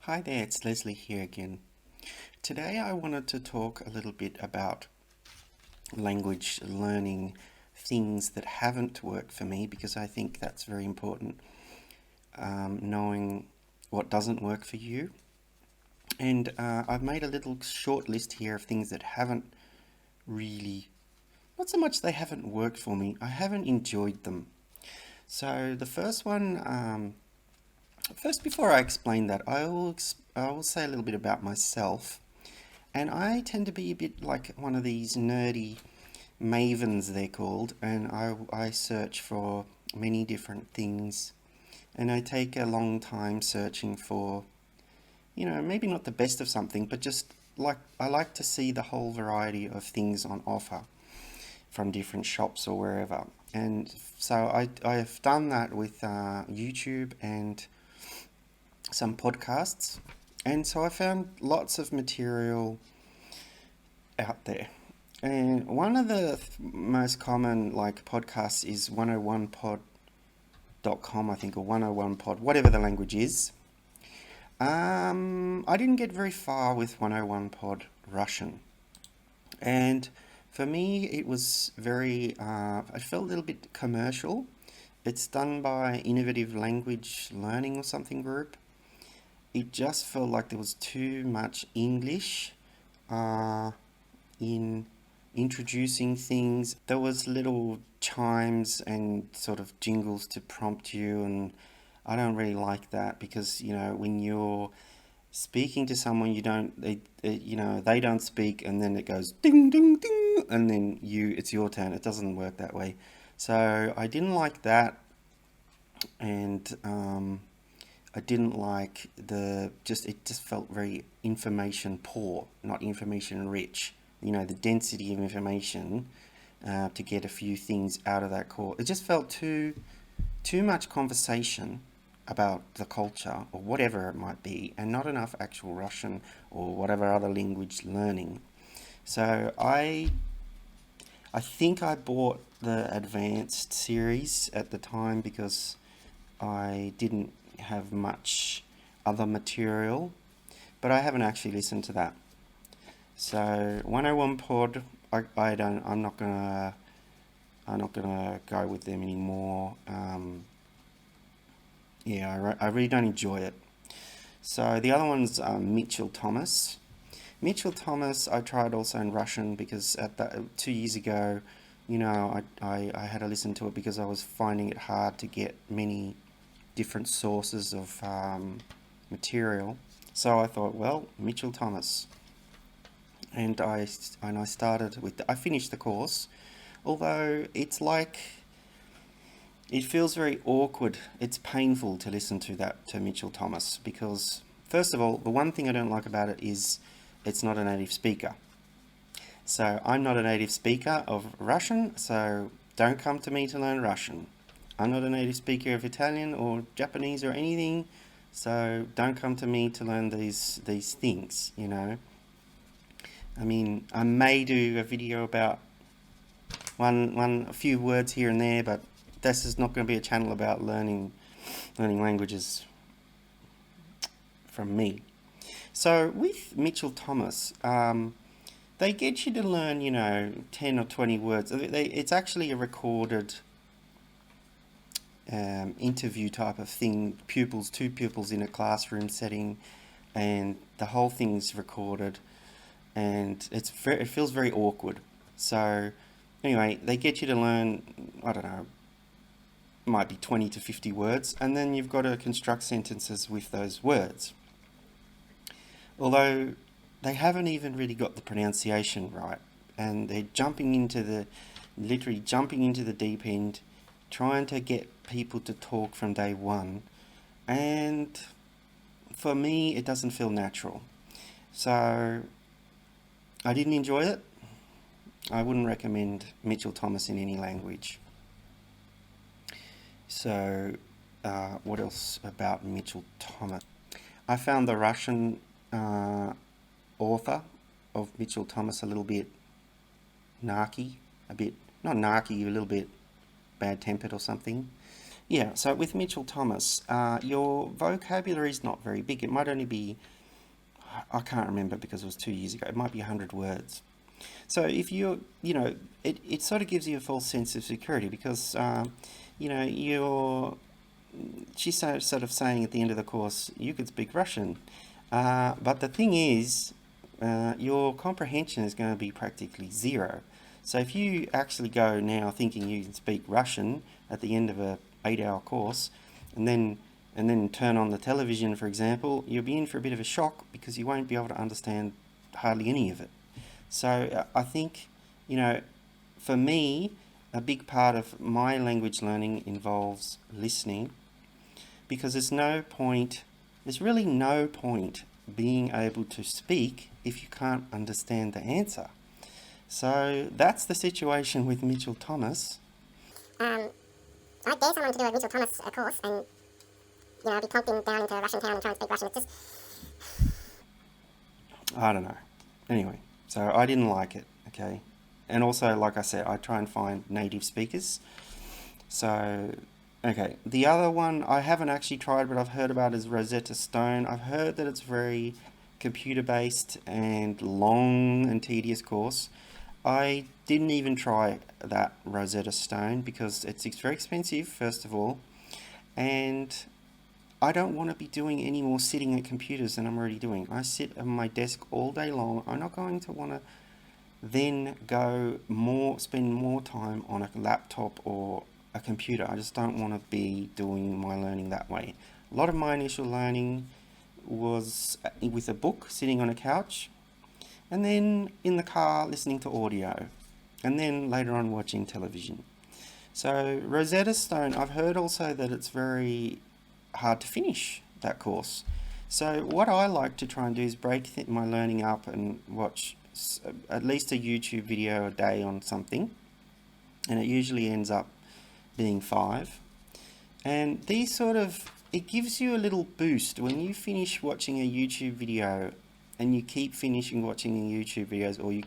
Hi there, it's Leslie here again. Today I wanted to talk a little bit about language learning things that haven't worked for me because I think that's very important, knowing what doesn't work for you. And I've made a little short list here of things that haven't really, not so much they haven't worked for me, I haven't enjoyed them. So the first one, first before I explain that, I will say a little bit about myself. And I tend to be a bit like one of these nerdy mavens, they're called, and I search for many different things. And I take a long time searching for, maybe not the best of something, but just like I like to see the whole variety of things on offer from different shops or wherever. And so I have done that with YouTube and some podcasts. And so I found lots of material out there. And one of the most common podcasts is 101pod.com, I think, or 101pod, whatever the language is. I didn't get very far with 101pod Russian. And for me, it was very, I felt a little bit commercial. It's done by Innovative Language Learning or something group. It just felt like there was too much English in introducing things. There was little chimes and sort of jingles to prompt you, and I don't really like that because when you're speaking to someone, they don't speak, and then it goes ding ding ding, and then it's your turn. It doesn't work that way. So I didn't like that, and I didn't like it just felt very information poor, not information rich. The density of information to get a few things out of that call. It just felt too much conversation about the culture or whatever it might be, and not enough actual Russian or whatever other language learning. So I think I bought the advanced series at the time because I didn't have much other material, but I haven't actually listened to that. So 101 Pod, I'm not gonna go with them anymore. I really don't enjoy it. So the other one's Michel Thomas. Michel Thomas, I tried also in Russian because 2 years ago, I had to listen to it because I was finding it hard to get many different sources of material. So I thought, well, Michel Thomas. And I started with I finished the course, although it feels very awkward. It's painful to listen to Michel Thomas because, first of all, the one thing I don't like about it is it's not a native speaker. So I'm not a native speaker of Russian, so don't come to me to learn Russian. I'm not a native speaker of Italian or Japanese or anything, so don't come to me to learn these things, I mean, I may do a video about a few words here and there, but this is not going to be a channel about learning languages from me. So with Michel Thomas, they get you to learn, 10 or 20 words. It's actually a recorded interview type of thing, two pupils in a classroom setting, and the whole thing's recorded. And it feels very awkward. So anyway, they get you to learn, I don't know, might be 20 to 50 words, and then you've got to construct sentences with those words. Although they haven't even really got the pronunciation right, and they're literally jumping into the deep end, trying to get people to talk from day one, and for me it doesn't feel natural. So I didn't enjoy it. I wouldn't recommend Michel Thomas in any language. So, what else about Michel Thomas? I found the Russian author of Michel Thomas a little bit narky, not narky, a little bit bad-tempered or something. Yeah, so with Mitchell Thomas, your vocabulary is not very big. It might only be, I can't remember because it was 2 years ago, it might be 100 words. So if it sort of gives you a false sense of security because, she's sort of saying at the end of the course, you could speak Russian. But the thing is, your comprehension is going to be practically zero. So if you actually go now thinking you can speak Russian at the end of a 8-hour course, and then turn on the television, for example, you'll be in for a bit of a shock because you won't be able to understand hardly any of it. So I think, for me, a big part of my language learning involves listening because there's really no point being able to speak if you can't understand the answer. So that's the situation with Mitchell Thomas. I dare someone to do a Michel Thomas course and, be plonked down into a Russian town and try and speak Russian. It's just... I don't know. Anyway, so I didn't like it, okay? And also, like I said, I try and find native speakers. So, okay. The other one I haven't actually tried, but I've heard about is Rosetta Stone. I've heard that it's very computer-based and long and tedious course. I didn't even try that Rosetta Stone because it's very expensive, first of all, and I don't want to be doing any more sitting at computers than I'm already doing. I sit at my desk all day long. I'm not going to want to then spend more time on a laptop or a computer. I just don't want to be doing my learning that way. A lot of my initial learning was with a book, sitting on a couch, and then in the car listening to audio, and then later on watching television. So Rosetta Stone, I've heard also that it's very hard to finish that course. So what I like to try and do is break my learning up and watch at least a YouTube video a day on something, and it usually ends up being 5. And it gives you a little boost when you finish watching a YouTube video and you keep finishing watching the YouTube videos, or you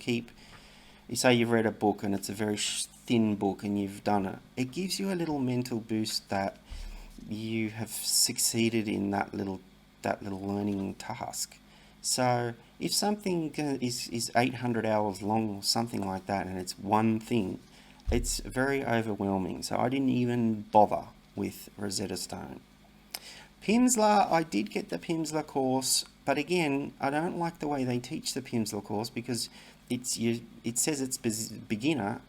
say you've read a book and it's a very thin book and you've done it. It gives you a little mental boost that you have succeeded in that little learning task. So if something is 800 hours long or something like that, and it's one thing, it's very overwhelming. So I didn't even bother with Rosetta Stone. Pimsleur, I did get the Pimsleur course, but again, I don't like the way they teach the Pimsleur course because it says it's beginner.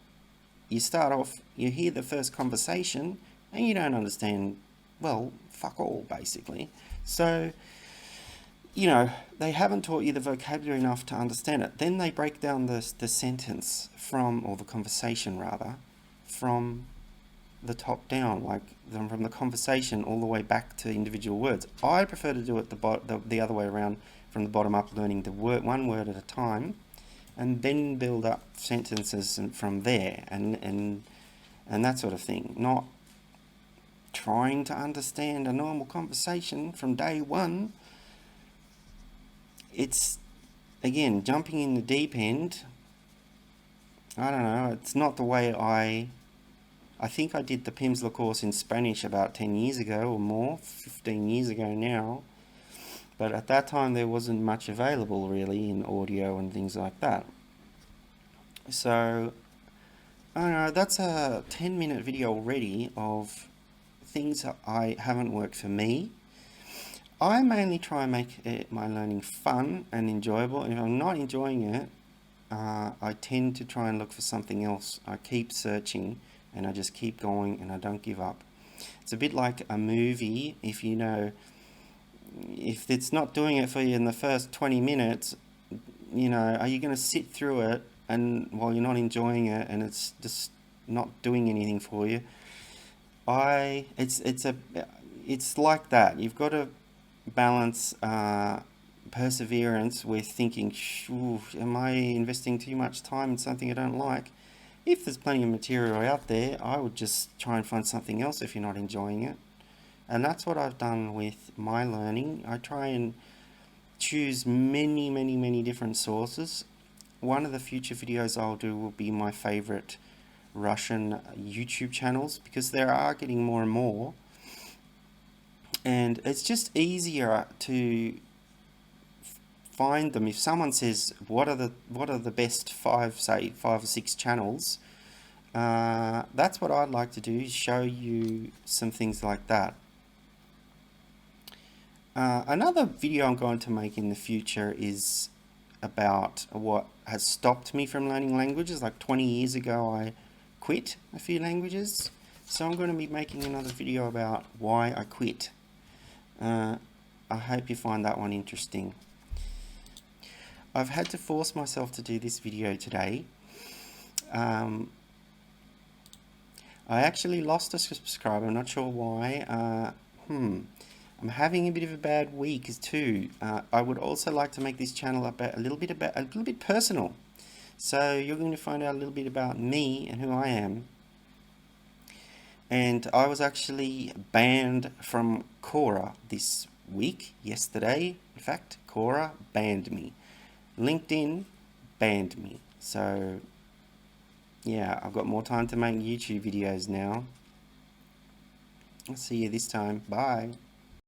You start off, you hear the first conversation, and you don't understand, well, fuck all, basically. So, they haven't taught you the vocabulary enough to understand it. Then they break down the sentence or the conversation rather, from the top down, like from the conversation all the way back to individual words. I prefer to do it the other way around, from the bottom up, learning one word at a time, and then build up sentences from there, and that sort of thing. Not trying to understand a normal conversation from day one. It's, again, jumping in the deep end. I don't know, it's not the way I think I did the Pimsleur course in Spanish about 10 years ago or more, 15 years ago now. But at that time there wasn't much available really in audio and things like that. So, I don't know, that's a 10-minute video already of things that haven't worked for me. I mainly try and make my learning fun and enjoyable. If I'm not enjoying it, I tend to try and look for something else. I keep searching and I just keep going and I don't give up. It's a bit like a movie. If it's not doing it for you in the first 20 minutes, are you going to sit through it and while you're not enjoying it and it's just not doing anything for you? It's like that. You've got to balance perseverance with thinking, am I investing too much time in something I don't like? If there's plenty of material out there, I would just try and find something else if you're not enjoying it. And that's what I've done with my learning. I try and choose many, many, many different sources. One of the future videos I'll do will be my favorite Russian YouTube channels, because there are getting more and more. And it's just easier to find them if someone says what are the best five or six channels. That's what I'd like to do, is show you some things like that. Another video I'm going to make in the future is about what has stopped me from learning languages. Like 20 years ago I quit a few languages, so I'm going to be making another video about why I quit. I hope you find that one interesting. I've had to force myself to do this video today. I actually lost a subscriber, I'm not sure why. I'm having a bit of a bad week too. I would also like to make this channel a little bit personal. So you're going to find out a little bit about me and who I am. And I was actually banned from Quora this week, yesterday. In fact, Quora banned me. LinkedIn banned me. So yeah, I've got more time to make YouTube videos now. I'll see you this time. Bye.